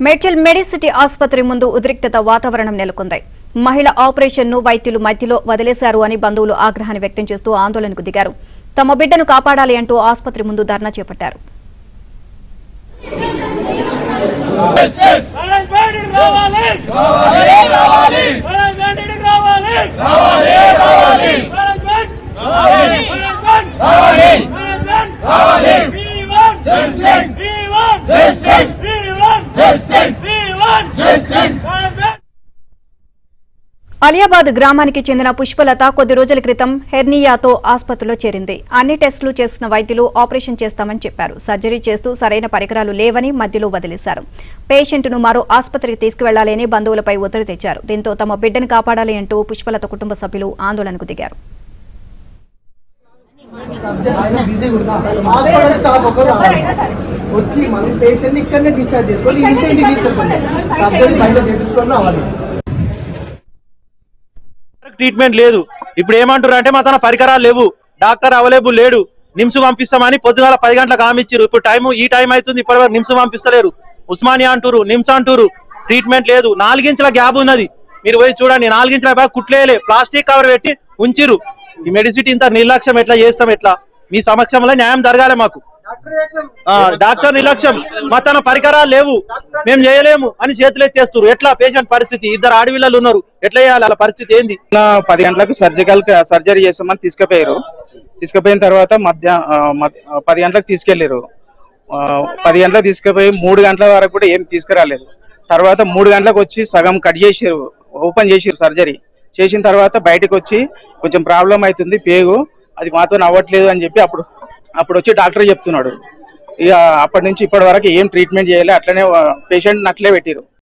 Medchal Medicity ఆసుపత్రి ముందు ఉద్రిక్తత వాతావరణం నెలకొంది. మహిళ ఆపరేషన్ ను వైద్యులు మధ్యలో వదిలేశారు అని బంధువులు ఆగ్రహాన్ని వ్యక్తం చేస్తూ ఆందోళనకు దిగారు. తమ బిడ్డను కాపాడాలి అంటూ ఆసుపత్రి ముందు ధర్నా చేపట్టారు. అలియాబాద్ గ్రామానికి చెందిన పుష్పలత కొద్ది రోజుల క్రితం హెర్నియాతో ఆసుపత్రిలో చేరింది. అన్ని టెస్టులు చేసిన వైద్యులు ఆపరేషన్ చేస్తామని చెప్పారు. సర్జరీ చేస్తూ సరైన పరికరాలు లేవని మధ్యలో వదిలేశారు. పేషెంట్ను మరో ఆసుపత్రికి తీసుకువెళ్లాలని బంధువులపై ఒత్తిడి తెచ్చారు. దీంతో తమ బిడ్డను కాపాడాలి అంటూ పుష్పలత కుటుంబ సభ్యులు ఆందోళనకు దిగారు. ట్రీట్మెంట్ లేదు. ఇప్పుడు ఏమంటారు అంటే మా తన పరికరాలు లేవు, డాక్టర్ అవైలబుల్ లేడు, నిమ్స్ పంపిస్తామని పొద్దుగాల 10 గంటలకు హామీ ఇచ్చారు. ఇప్పుడు ఈ టైం అవుతుంది, ఇప్పటివరకు నిమ్స్ పంపిస్తలేరు. ఉస్మానియా అంటారు, నిమ్స్ అంటారు, ట్రీట్మెంట్ లేదు. 4 ఇంచుల గ్యాప్ ఉన్నది, మీరు పోయి చూడండి. 4 ఇంచుల గ్యాప్ కుట్లేలే, ప్లాస్టిక్ కవర్ పెట్టి ఉంచిరు. ఈ మెడిసిటీ ఇంత నిర్లక్ష్యం ఎట్లా చేస్తాం? ఎట్లా? మీ సమక్షంలో న్యాయం జరగాలి. మాకు డాక్టర్ నిర్లక్ష్యం, మా తన పరికరాలు లేవు, మేము చేయలేము అని చేతులు ఎత్తేస్తారు. ఎట్లా పేషెంట్ పరిస్థితి? 2 ఆడపిల్లలు ఉన్నారు, ఎట్లా చేయాలి? అలా పరిస్థితి ఏంది? 10 గంటలకు సర్జరీ చేస్తామని తీసుకుపోయిన తర్వాత 10 గంటలకు తీసుకెళ్లారు. 10 గంటలకు తీసుకుపోయి 3 గంటల వరకు కూడా ఏం తీసుకురాలేదు. తర్వాత 3 గంటలకు వచ్చి సగం కట్ చేసారు, ఓపెన్ చేసారు. సర్జరీ చేసిన తర్వాత బయటకు వచ్చి కొంచెం ప్రాబ్లం అవుతుంది పేగు, అది మాతో అవ్వట్లేదు అని చెప్పి అప్పుడు వచ్చి డాక్టర్ చెప్తున్నాడు. ఇక అప్పటి నుంచి ఇప్పటి వరకు ఏం ట్రీట్మెంట్ చేయాలి, అట్లనే పేషెంట్ అట్లే పెట్టారు.